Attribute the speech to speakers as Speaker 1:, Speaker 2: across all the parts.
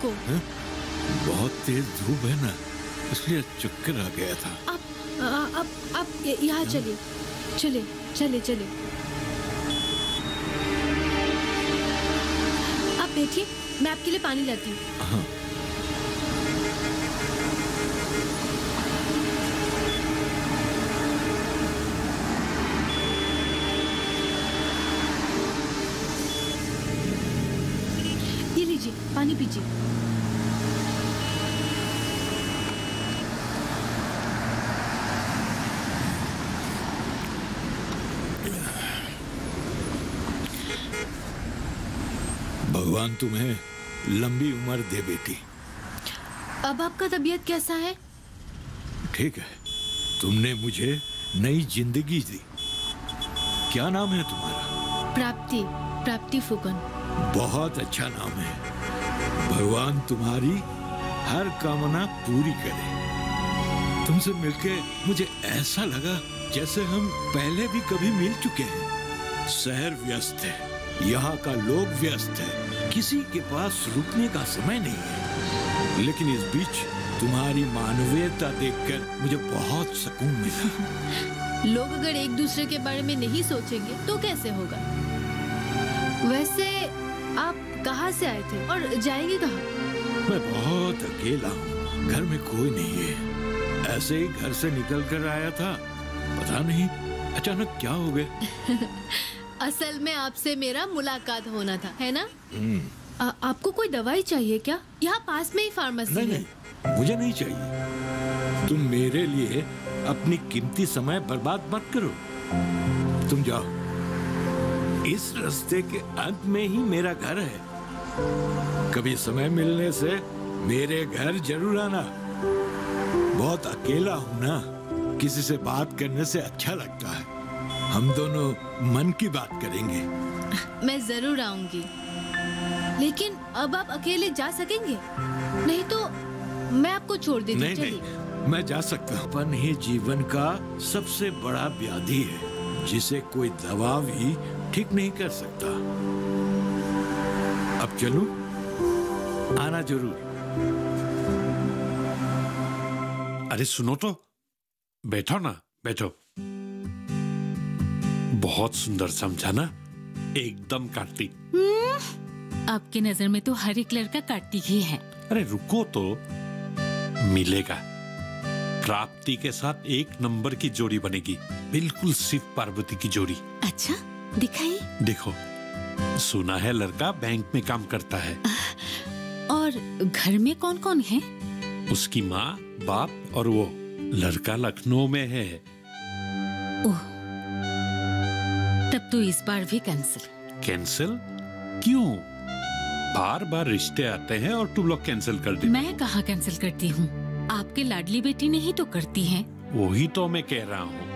Speaker 1: आपको?
Speaker 2: बहुत तेज धूप है ना, इसलिए चक्कर आ गया था।
Speaker 1: आप यहाँ चलिए, चलिए चलिए चलिए। आप बैठिए, मैं आपके लिए पानी लाती हूँ।
Speaker 2: हाँ।
Speaker 1: ये लीजिए, पानी पीजिए।
Speaker 2: भगवान तुम्हें लंबी उम्र दे बेटी।
Speaker 1: अब आपका तबीयत कैसा है?
Speaker 2: ठीक है, तुमने मुझे नई जिंदगी दी। क्या नाम है तुम्हारा?
Speaker 1: प्राप्ति, प्राप्ति फुकन।
Speaker 2: बहुत अच्छा नाम है। भगवान तुम्हारी हर कामना पूरी करे। तुमसे मिलके मुझे ऐसा लगा जैसे हम पहले भी कभी मिल चुके हैं। शहर व्यस्त है, यहाँ का लोग व्यस्त है, किसी के पास रुकने का समय नहीं है, लेकिन इस बीच तुम्हारी मानवीयता देखकर मुझे बहुत सुकून मिला।
Speaker 1: लोग अगर एक दूसरे के बारे में नहीं सोचेंगे तो कैसे होगा? वैसे आप कहाँ से आए थे और जाएंगे कहाँ?
Speaker 2: मैं बहुत अकेला हूँ, घर में कोई नहीं है। ऐसे ही घर से निकल कर आया था, पता नहीं अचानक क्या हो गया।
Speaker 1: असल में आपसे मेरा मुलाकात होना था, है ना? आपको कोई दवाई चाहिए क्या? यहाँ पास में ही फार्मेसी है।
Speaker 2: नहीं, मुझे नहीं चाहिए। तुम मेरे लिए अपनी कीमती समय बर्बाद मत करो। तुम जाओ, इस रास्ते के अंत में ही मेरा घर है। कभी समय मिलने से मेरे घर जरूर आना। बहुत अकेला हूँ ना, किसी से बात करने से अच्छा लगता है। हम दोनों मन की बात करेंगे।
Speaker 1: मैं जरूर आऊंगी, लेकिन अब आप अकेले जा सकेंगे? नहीं तो मैं आपको छोड़ देती हूँ।
Speaker 2: नहीं, मैं जा सकता हूँ। अपन ही जीवन का सबसे बड़ा व्याधि है, जिसे कोई दवा भी ठीक नहीं कर सकता। अब चलूं? आना जरूर।
Speaker 3: अरे सुनो तो, बैठो ना, बैठो। बहुत सुंदर समझा ना, एकदम कार्तिक।
Speaker 4: आपकी नजर में तो हर एक लड़का कार्तिक ही है।
Speaker 3: अरे रुको तो, मिलेगा। प्राप्ति के साथ एक नंबर की जोड़ी बनेगी, बिल्कुल शिव पार्वती की जोड़ी।
Speaker 4: अच्छा, दिखाइए।
Speaker 3: देखो, सुना है लड़का बैंक में काम करता है।
Speaker 4: और घर में कौन कौन है?
Speaker 3: उसकी माँ, बाप और वो। लड़का लखनऊ में है।
Speaker 4: ओह, तब तो इस बार भी कैंसिल।
Speaker 3: कैंसिल? क्यों? बार बार रिश्ते आते हैं और तुम लोग कैंसिल कर देते।
Speaker 4: मैं कहाँ कैंसिल करती हूँ, आपके लाडली बेटी ने ही तो करती है।
Speaker 3: वही तो मैं कह रहा हूँ।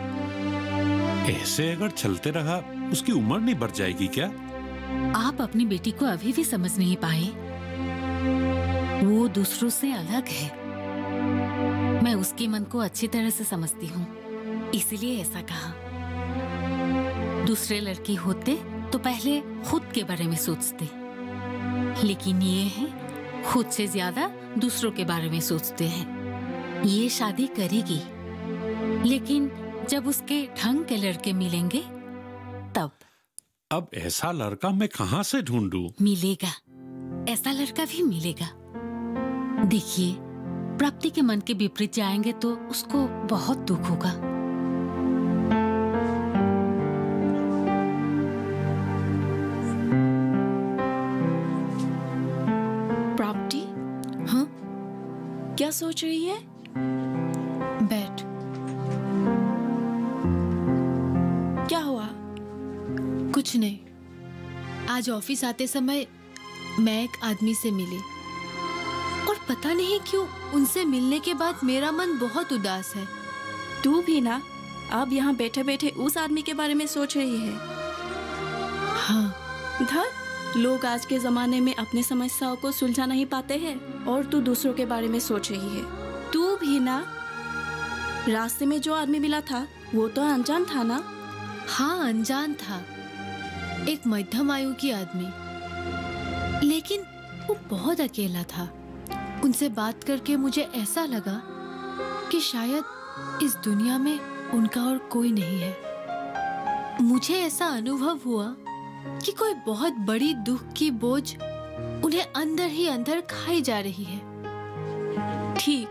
Speaker 3: ऐसे अगर चलते रहा, उसकी उम्र नहीं बढ़ जाएगी क्या?
Speaker 4: आप अपनी बेटी को अभी भी समझ नहीं पाए। वो दूसरों से अलग है। मैं उसके मन को अच्छी तरह से समझती हूँ, इसलिए ऐसा कहा। दूसरे लड़के होते तो पहले खुद के बारे में सोचते, लेकिन ये है खुद से ज्यादा दूसरों के बारे में सोचते हैं। ये शादी करेगी, लेकिन जब उसके ढंग के लड़के मिलेंगे तब।
Speaker 3: अब ऐसा लड़का मैं कहाँ से ढूंढूं?
Speaker 4: मिलेगा, ऐसा लड़का भी मिलेगा। देखिए, प्राप्ति के मन के विपरीत जाएंगे तो उसको बहुत दुख होगा।
Speaker 5: प्राप्ति?
Speaker 4: हाँ?
Speaker 5: क्या सोच रही है?
Speaker 1: बैठ।
Speaker 5: क्या हुआ?
Speaker 1: कुछ नहीं। आज ऑफिस आते समय मैं एक आदमी से मिली और पता नहीं क्यों उनसे मिलने के बाद मेरा मन बहुत उदास है।
Speaker 5: तू भी ना अब यहाँ बैठे बैठे उस आदमी के बारे में सोच रही है।
Speaker 1: हाँ।
Speaker 5: धर, लोग आज के जमाने में अपने समस्याओं को सुलझा नहीं पाते हैं और तू दूसरों के बारे में सोच रही है। तू भी ना, रास्ते में जो आदमी मिला था वो तो अनजान था ना?
Speaker 1: हाँ, अनजान था, एक मध्यम आयु की आदमी, लेकिन वो बहुत अकेला था। उनसे बात करके मुझे ऐसा लगा कि शायद इस दुनिया में उनका और कोई नहीं है। मुझे ऐसा अनुभव हुआ कि कोई बहुत बड़ी दुख की बोझ उन्हें अंदर ही अंदर खाई जा रही है।
Speaker 5: ठीक,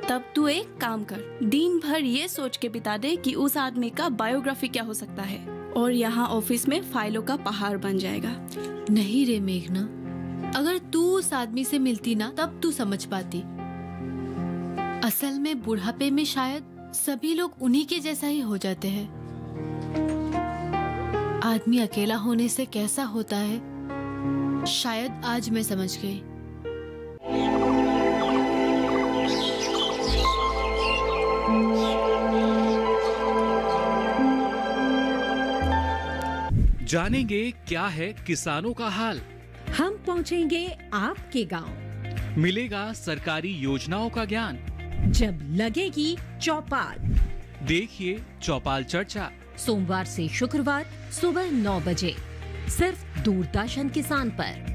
Speaker 5: तब तू एक काम कर, दिन भर ये सोच के बिता दे कि उस आदमी का बायोग्राफी क्या हो सकता है, और यहाँ ऑफिस में फाइलों का पहाड़ बन जाएगा।
Speaker 1: नहीं रे मेघना, अगर तू उस आदमी से मिलती ना तब तू समझ पाती। असल में बुढ़ापे में शायद सभी लोग उन्हीं के जैसा ही हो जाते हैं। आदमी अकेला होने से कैसा होता है शायद आज मैं समझ गई।
Speaker 6: जानेंगे क्या है किसानों का हाल।
Speaker 7: हम पहुंचेंगे आपके गांव।
Speaker 6: मिलेगा सरकारी योजनाओं का ज्ञान।
Speaker 7: जब लगेगी चौपाल,
Speaker 6: देखिए चौपाल चर्चा,
Speaker 7: सोमवार से शुक्रवार सुबह 9 बजे, सिर्फ दूरदर्शन किसान पर।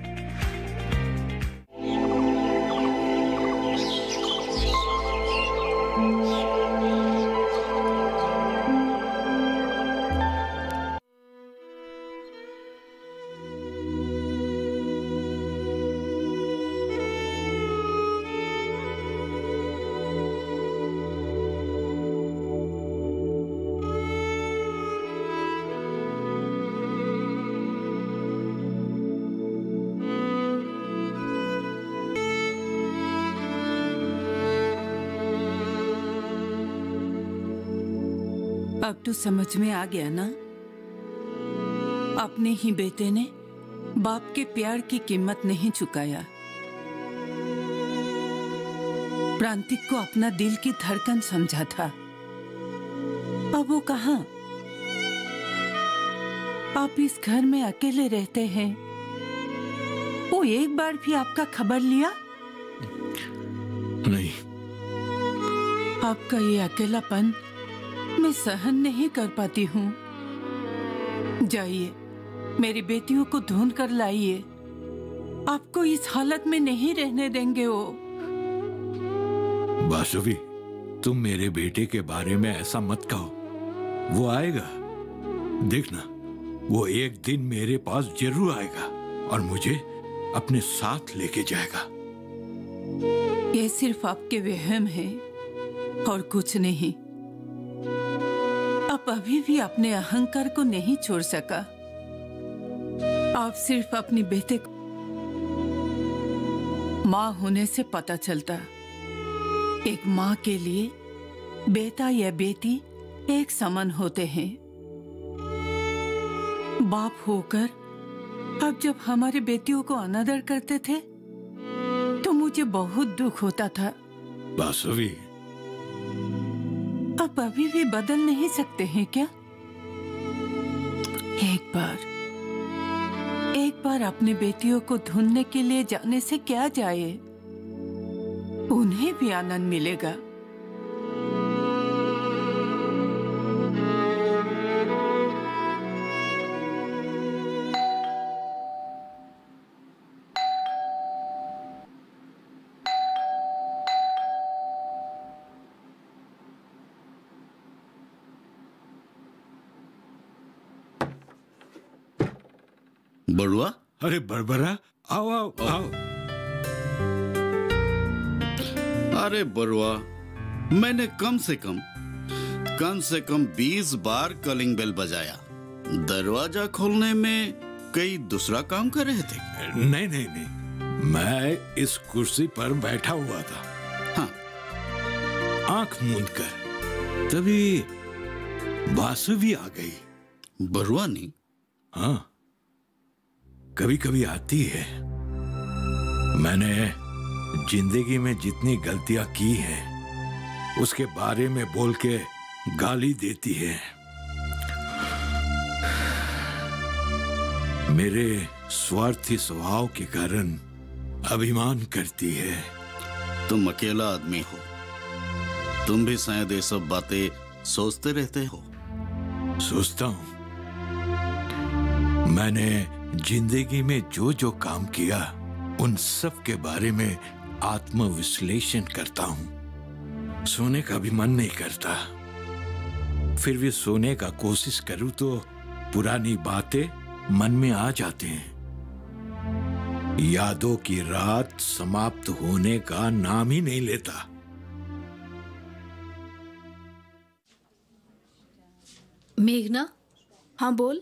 Speaker 8: अब तो समझ में आ गया ना, अपने ही बेटे ने बाप के प्यार की कीमत नहीं चुकाया। प्रांतिक को अपना दिल की धड़कन समझा था, अब वो कहाँ? आप इस घर में अकेले रहते हैं, वो एक बार भी आपका खबर लिया?
Speaker 2: नहीं।
Speaker 8: आपका ये अकेलापन मैं सहन नहीं कर पाती हूँ। जाइए, मेरी बेटियों को ढूंढ कर लाइए। आपको इस हालत में नहीं रहने देंगे वो।
Speaker 2: बासुवी, तुम मेरे बेटे के बारे में ऐसा मत कहो। वो आएगा, देखना, वो एक दिन मेरे पास जरूर आएगा और मुझे अपने साथ लेके जाएगा।
Speaker 8: ये सिर्फ आपके वहम है और कुछ नहीं। आप अभी भी अपने अहंकार को नहीं छोड़ सका। आप सिर्फ अपनी बेटे को माँ होने से पता चलता। एक माँ के लिए बेटा या बेटी एक समान होते हैं। बाप होकर आप जब हमारी बेटियों को अनादर करते थे तो मुझे बहुत दुख होता था।
Speaker 2: बासुवी,
Speaker 8: आप अभी भी बदल नहीं सकते हैं क्या? एक बार अपनी बेटियों को ढूंढने के लिए जाने से क्या जाए, उन्हें भी आनंद मिलेगा।
Speaker 9: बड़ुआ,
Speaker 2: अरे बरबरा, आओ आओ आओ।
Speaker 9: अरे बड़ुआ, मैंने कम से कम 20 बार कॉलिंग बेल बजाया। दरवाजा खोलने में कई दूसरा काम कर रहे थे?
Speaker 2: नहीं नहीं नहीं, मैं इस कुर्सी पर बैठा हुआ था।
Speaker 9: हाँ।
Speaker 2: आंख मूंद कर तभी बासुवी आ गई।
Speaker 9: बड़ुआ नहीं?
Speaker 2: हाँ, कभी कभी आती है। मैंने जिंदगी में जितनी गलतियां की हैं उसके बारे में बोल के गाली देती है। मेरे स्वार्थी स्वभाव के कारण अभिमान करती है।
Speaker 9: तुम अकेला आदमी हो, तुम भी शायद ये सब बातें सोचते रहते हो।
Speaker 2: सोचता हूं। मैंने जिंदगी में जो जो काम किया उन सब के बारे में आत्मविश्लेषण करता हूं। सोने का भी मन नहीं करता, फिर भी सोने का कोशिश करूं तो पुरानी बातें मन में आ जाते हैं। यादों की रात समाप्त होने का नाम ही नहीं लेता।
Speaker 1: मेघना,
Speaker 5: हाँ बोल।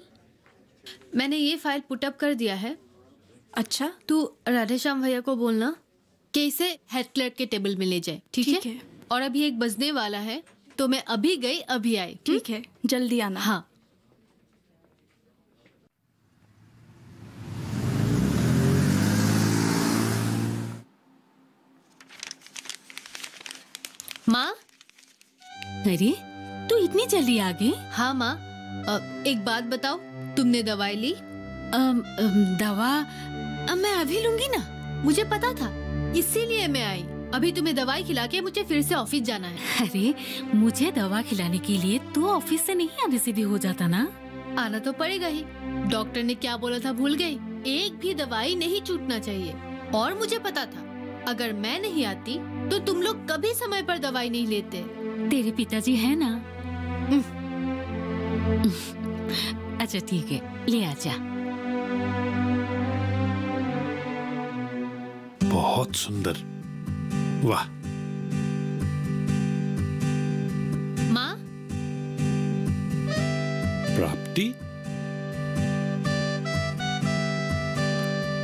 Speaker 1: मैंने ये फाइल पुटअप कर दिया है।
Speaker 5: अच्छा,
Speaker 1: तू राधेश्याम भैया को बोलना कि इसे हेड क्लर्क के टेबल में ले जाए, ठीक है? और अभी एक बजने वाला है, तो मैं अभी गई अभी आई।
Speaker 5: ठीक है, जल्दी आना।
Speaker 1: हाँ। माँ।
Speaker 4: अरे तू इतनी जल्दी आ गई?
Speaker 1: हाँ माँ, एक बात बताओ, तुमने दवाई ली?
Speaker 4: दवा मैं अभी लूंगी ना।
Speaker 1: मुझे पता था, इसीलिए मैं आई। अभी तुम्हें दवाई खिला के मुझे फिर से ऑफिस जाना है।
Speaker 4: अरे मुझे दवा खिलाने के लिए तू ऑफिस से नहीं आने से भी हो जाता ना।
Speaker 1: आना तो पड़ेगा ही। डॉक्टर ने क्या बोला था भूल गई? एक भी दवाई नहीं छूटना चाहिए। और मुझे पता था, अगर मैं नहीं आती तो तुम लोग कभी समय पर दवाई नहीं लेते।
Speaker 4: तेरे पिताजी है ना। अच्छा ठीक है, ले आजा।
Speaker 3: बहुत सुंदर, वाह।
Speaker 1: माँ।
Speaker 3: प्राप्ति,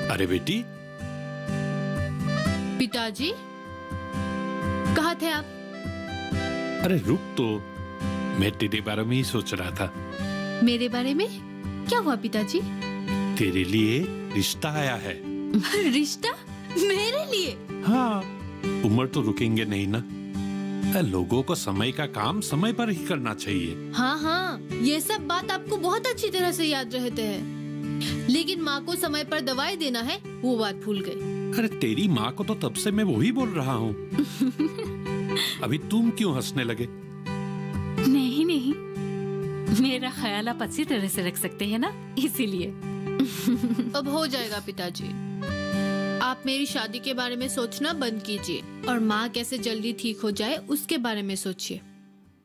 Speaker 3: अरे बेटी।
Speaker 1: पिताजी, कहाँ थे आप?
Speaker 3: अरे रुक तो, मैं तेरे बारे में ही सोच रहा था।
Speaker 1: मेरे बारे में? क्या हुआ पिताजी?
Speaker 3: तेरे लिए रिश्ता आया है।
Speaker 1: रिश्ता? मेरे लिए?
Speaker 3: हाँ, उम्र तो रुकेंगे नहीं ना। लोगों को समय का काम समय पर ही करना चाहिए।
Speaker 1: हाँ हाँ, ये सब बात आपको बहुत अच्छी तरह से याद रहते हैं, लेकिन माँ को समय पर दवाई देना है, वो बात भूल गए।
Speaker 3: अरे तेरी माँ को तो तब से मैं वही बोल रहा हूँ। अभी तुम क्यों हंसने लगे?
Speaker 4: नहीं नहीं, मेरा ख्याल आप अच्छी तरह से रख सकते हैं ना, इसीलिए।
Speaker 1: अब हो जाएगा पिताजी। आप मेरी शादी के बारे में सोचना बंद कीजिए और माँ कैसे जल्दी ठीक हो जाए उसके बारे में सोचिए।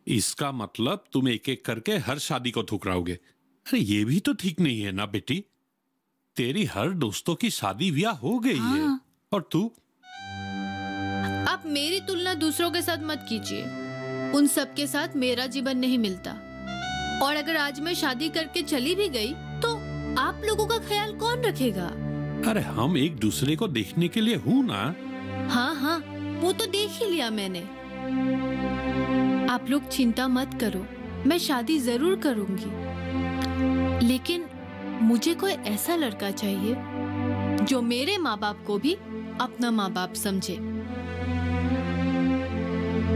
Speaker 3: इसका मतलब तुम एक एक करके हर शादी को ठुकराओगे। अरे ये भी तो ठीक नहीं है ना बेटी। तेरी हर दोस्तों की शादी ब्याह हो गई है, और तू?
Speaker 1: आप मेरी तुलना दूसरों के साथ मत कीजिए। उन सब के साथ मेरा जीवन नहीं मिलता। और अगर आज मैं शादी करके चली भी गई तो आप लोगों का ख्याल कौन रखेगा?
Speaker 3: अरे हम एक दूसरे को देखने के लिए हूँ ना।
Speaker 1: हाँ हाँ, वो तो देख ही लिया मैंने। आप लोग चिंता मत करो, मैं शादी जरूर करूंगी, लेकिन मुझे कोई ऐसा लड़का चाहिए जो मेरे माँ बाप को भी अपना माँ बाप समझे,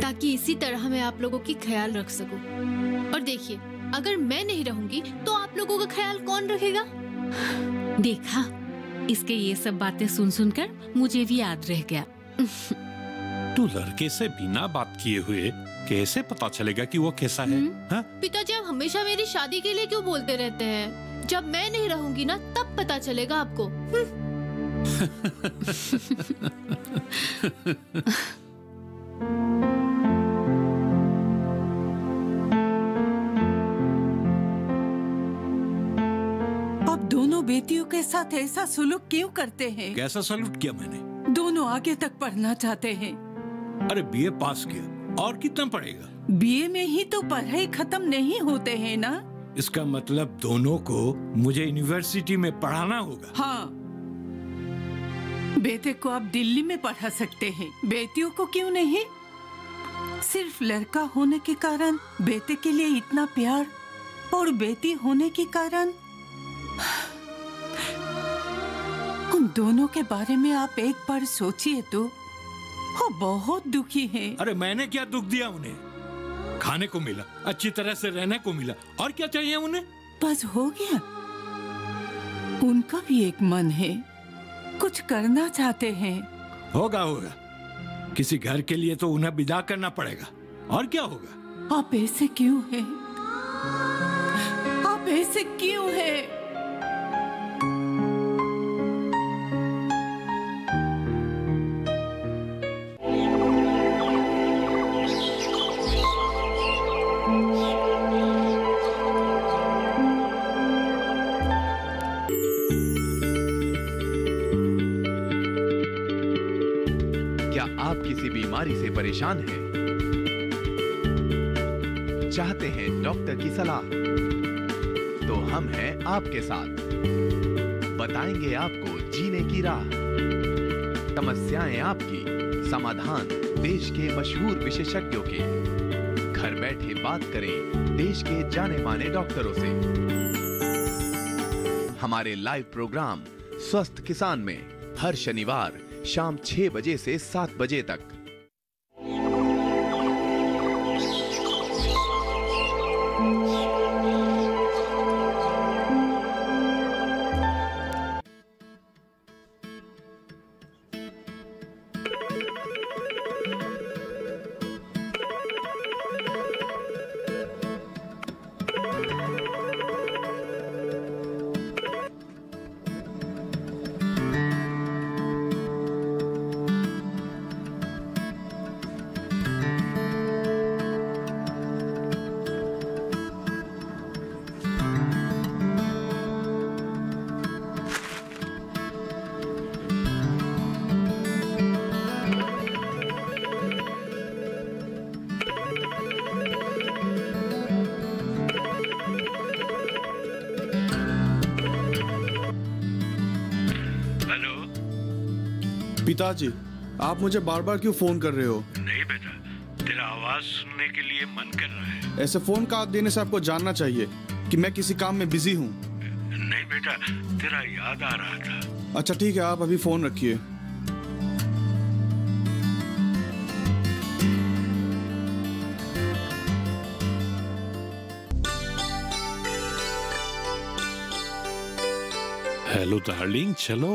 Speaker 1: ताकि इसी तरह मैं आप लोगों की ख्याल रख सकूं। और देखिए, अगर मैं नहीं रहूंगी तो आप लोगों का ख्याल कौन रखेगा?
Speaker 4: देखा, इसके ये सब बातें सुन सुनकर मुझे भी याद रह गया।
Speaker 3: तू लड़के से बिना बात किए हुए कैसे पता चलेगा कि वो कैसा है? हाँ?
Speaker 1: पिताजी, आप हमेशा मेरी शादी के लिए क्यों बोलते रहते हैं? जब मैं नहीं रहूंगी ना, तब पता चलेगा आपको।
Speaker 8: आप दोनों बेटियों के साथ ऐसा सुलूक क्यों करते हैं?
Speaker 2: कैसा सलूट किया मैंने?
Speaker 8: दोनों आगे तक पढ़ना चाहते हैं।
Speaker 2: अरे बीए पास किया, और कितना पढ़ेगा?
Speaker 8: बीए में ही तो पढ़ाई खत्म नहीं होते हैं ना।
Speaker 2: इसका मतलब दोनों को मुझे यूनिवर्सिटी में पढ़ाना होगा।
Speaker 8: हाँ, बेटे को आप दिल्ली में पढ़ा सकते हैं, बेटियों को क्यों नहीं? सिर्फ लड़का होने के कारण बेटे के लिए इतना प्यार, और बेटी होने के कारण उन दोनों के बारे में आप एक बार सोचिए तो। वो बहुत दुखी हैं।
Speaker 2: अरे मैंने क्या दुख दिया उन्हें? खाने को मिला, अच्छी तरह से रहने को मिला, और क्या चाहिए उन्हें?
Speaker 8: बस हो गया। उनका भी एक मन है, कुछ करना चाहते हैं।
Speaker 2: होगा होगा, किसी घर के लिए तो उन्हें विदा करना पड़ेगा, और क्या होगा?
Speaker 8: आप ऐसे क्यों हैं? आप ऐसे क्यों हैं?
Speaker 10: बीमारी से परेशान हैं, चाहते हैं डॉक्टर की सलाह, तो हम हैं आपके साथ, बताएंगे आपको जीने की राह। समस्याएं आपकी, समाधान देश के मशहूर विशेषज्ञों के। घर बैठे बात करें देश के जाने माने डॉक्टरों से। हमारे लाइव प्रोग्राम स्वस्थ किसान में हर शनिवार शाम 6 बजे से 7 बजे तक।
Speaker 11: पिताजी, आप मुझे बार बार क्यों फोन कर रहे हो?
Speaker 2: नहीं बेटा, तेरा आवाज सुनने के लिए मन कर रहा है।
Speaker 11: ऐसे फोन का देने से आपको जानना चाहिए कि मैं किसी काम में बिजी हूँ।
Speaker 2: नहीं बेटा, तेरा याद आ रहा था।
Speaker 11: अच्छा ठीक है, आप अभी फोन रखिए।
Speaker 3: हेलो डार्लिंग, चलो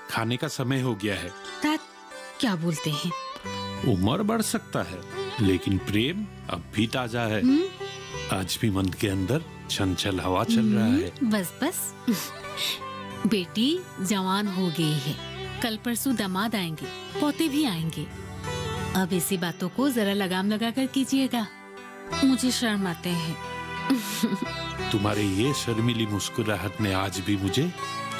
Speaker 3: खाने का समय हो गया है।
Speaker 4: तात, क्या बोलते हैं?
Speaker 3: उम्र बढ़ सकता है लेकिन प्रेम अब भी ताजा है। आज भी मन के अंदर चंचल हवा चल रहा है।
Speaker 4: बस बस बेटी जवान हो गई है, कल परसों दामाद आएंगे, पोते भी आएंगे। अब ऐसी बातों को जरा लगाम लगा कर कीजिएगा, मुझे शर्म आते हैं।
Speaker 3: तुम्हारी ये शर्मीली मुस्कुराहट ने आज भी मुझे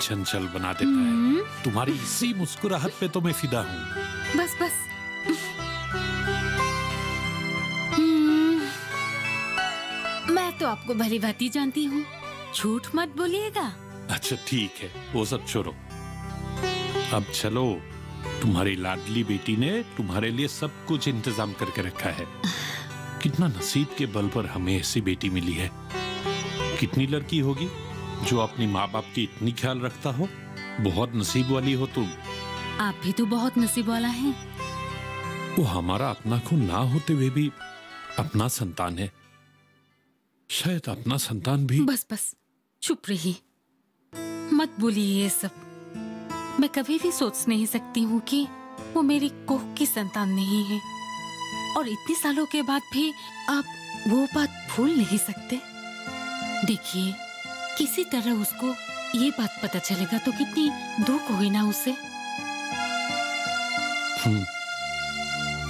Speaker 3: चंचल बना देता है। तुम्हारी इसी मुस्कुराहट पे तो मैं फिदा हूँ।
Speaker 4: बस बस मैं तो आपको भली भांति जानती हूँ, झूठ मत बोलिएगा।
Speaker 3: अच्छा ठीक है, वो सब छोड़ो, अब चलो। तुम्हारी लाडली बेटी ने तुम्हारे लिए सब कुछ इंतजाम करके रखा है। कितना नसीब के बल पर हमें ऐसी बेटी मिली है। कितनी लड़की होगी जो अपनी माँ बाप की इतनी ख्याल रखता हो। बहुत नसीब वाली हो तुम।
Speaker 4: आप भी तो बहुत नसीब वाला हैं।
Speaker 3: वो हमारा अपना खून ना होते हुए भी अपना संतान है। शायद अपना संतान भी।
Speaker 4: बस बस चुप रहिए, मत बोलिए ये सब। मैं कभी भी सोच नहीं सकती हूँ कि वो मेरी कोख की संतान नहीं है, और इतने सालों के बाद भी आप वो बात भूल नहीं सकते। देखिए, किसी तरह उसको ये बात पता चलेगा तो कितनी दुख हुई ना उसे।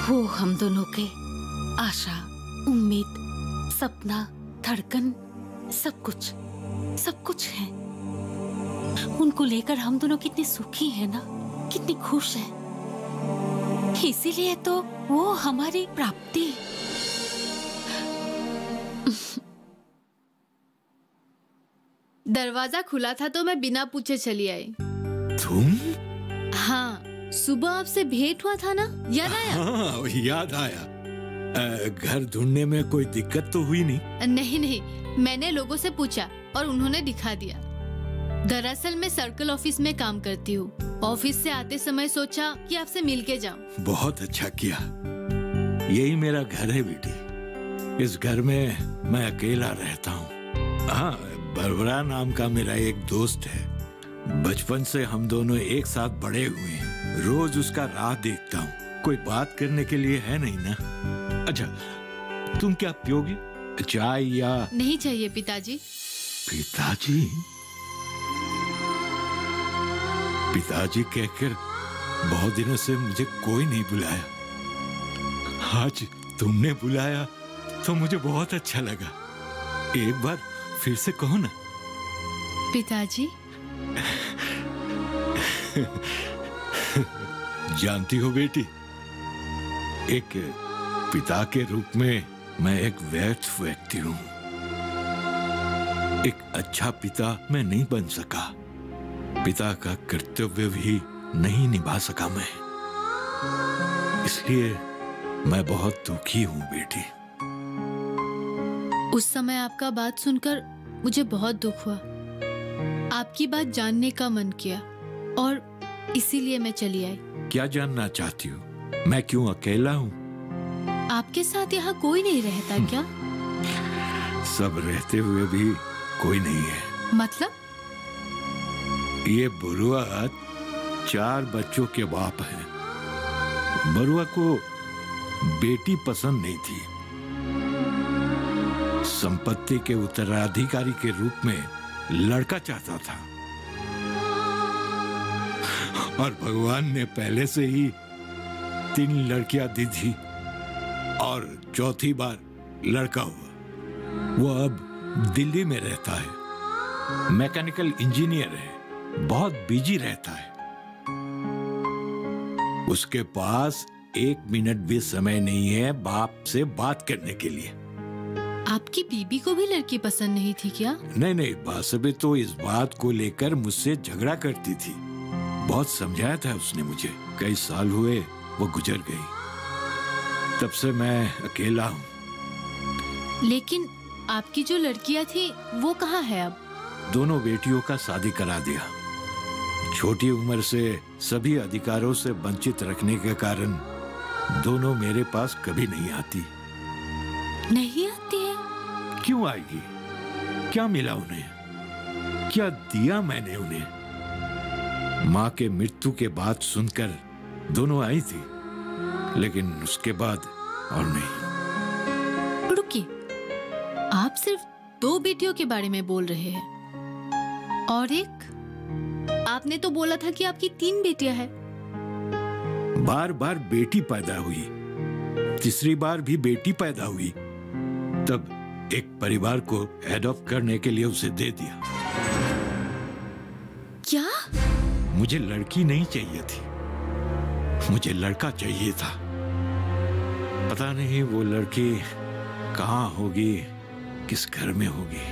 Speaker 4: वो हम दोनों के आशा, उम्मीद, सपना, धड़कन, सब कुछ है। उनको लेकर हम दोनों कितने सुखी हैं ना, कितनी खुश हैं। इसीलिए तो वो हमारी प्राप्ति।
Speaker 1: दरवाजा खुला था तो मैं बिना पूछे चली आई।
Speaker 2: तुम?
Speaker 1: हाँ, सुबह आपसे भेंट हुआ था ना, याद आया?
Speaker 2: हाँ, याद आया। घर ढूंढने में कोई दिक्कत तो हुई नहीं?
Speaker 1: नहीं, मैंने लोगों से पूछा और उन्होंने दिखा दिया। दरअसल मैं सर्कल ऑफिस में काम करती हूँ। ऑफिस से आते समय सोचा कि आपसे मिल के जाऊँ।
Speaker 2: बहुत अच्छा किया। यही मेरा घर है बेटी। इस घर में मैं अकेला रहता हूँ। हाँ, बरबरा नाम का मेरा एक दोस्त है। बचपन से हम दोनों एक साथ बड़े हुए हैं। रोज उसका राह देखता हूँ। कोई बात करने के लिए है नहीं ना? अच्छा, तुम क्या पियोगी? चाय या?
Speaker 1: नहीं चाहिए पिताजी।
Speaker 2: पिताजी? पिताजी कहकर बहुत दिनों से मुझे कोई नहीं बुलाया। आज तुमने बुलाया तो मुझे बहुत अच्छा लगा। एक बार फिर से कहो ना।
Speaker 1: पिताजी।
Speaker 2: जानती हो बेटी, एक पिता के रूप में मैं एक व्यर्थ व्यक्ति हूँ। एक अच्छा पिता मैं नहीं बन सका, पिता का कर्तव्य भी नहीं निभा सका मैं, इसलिए मैं बहुत दुखी हूँ बेटी।
Speaker 1: उस समय आपका बात सुनकर मुझे बहुत दुख हुआ, आपकी बात जानने का मन किया और इसीलिए मैं चली आई।
Speaker 2: क्या जानना चाहती हो? मैं क्यों अकेला हूँ?
Speaker 1: आपके साथ यहाँ कोई नहीं रहता क्या?
Speaker 2: सब रहते हुए भी कोई नहीं है।
Speaker 1: मतलब?
Speaker 2: ये बरुआ 4 बच्चों के बाप है। बरुआ को बेटी पसंद नहीं थी। संपत्ति के उत्तराधिकारी के रूप में लड़का चाहता था और भगवान ने पहले से ही 3 लड़कियां दी थी और चौथी बार लड़का हुआ। वो अब दिल्ली में रहता है, मैकेनिकल इंजीनियर है, बहुत बिजी रहता है। उसके पास 1 मिनट भी समय नहीं है बाप से बात करने के लिए।
Speaker 1: आपकी बीबी को भी लड़की पसंद नहीं थी क्या?
Speaker 2: नहीं, बासबे तो इस बात को लेकर मुझसे झगड़ा करती थी। बहुत समझाया था उसने मुझे। कई साल हुए वो गुजर गई, तब से मैं अकेला हूँ।
Speaker 1: लेकिन आपकी जो लड़कियां थी वो कहाँ है अब?
Speaker 2: दोनों बेटियों का शादी करा दिया। छोटी उम्र से सभी अधिकारों से वंचित रखने के कारण दोनों मेरे पास कभी नहीं आती।
Speaker 1: नहीं आती है?
Speaker 2: क्यों आएगी? क्या मिला उन्हें? क्या दिया मैंने उन्हें? माँ के मृत्यु के बाद सुनकर दोनों आई थी, लेकिन उसके बाद और नहीं।
Speaker 1: रुकिए, आप सिर्फ 2 बेटियों के बारे में बोल रहे हैं और एक आपने तो बोला था कि आपकी 3 बेटियां हैं।
Speaker 2: बार बार बेटी पैदा हुई, तीसरी बार भी बेटी पैदा हुई, तब एक परिवार को एडॉप्ट करने के लिए उसे दे दिया।
Speaker 1: क्या?
Speaker 2: मुझे लड़की नहीं चाहिए थी, मुझे लड़का चाहिए था। पता नहीं वो लड़की कहाँ होगी, किस घर में होगी।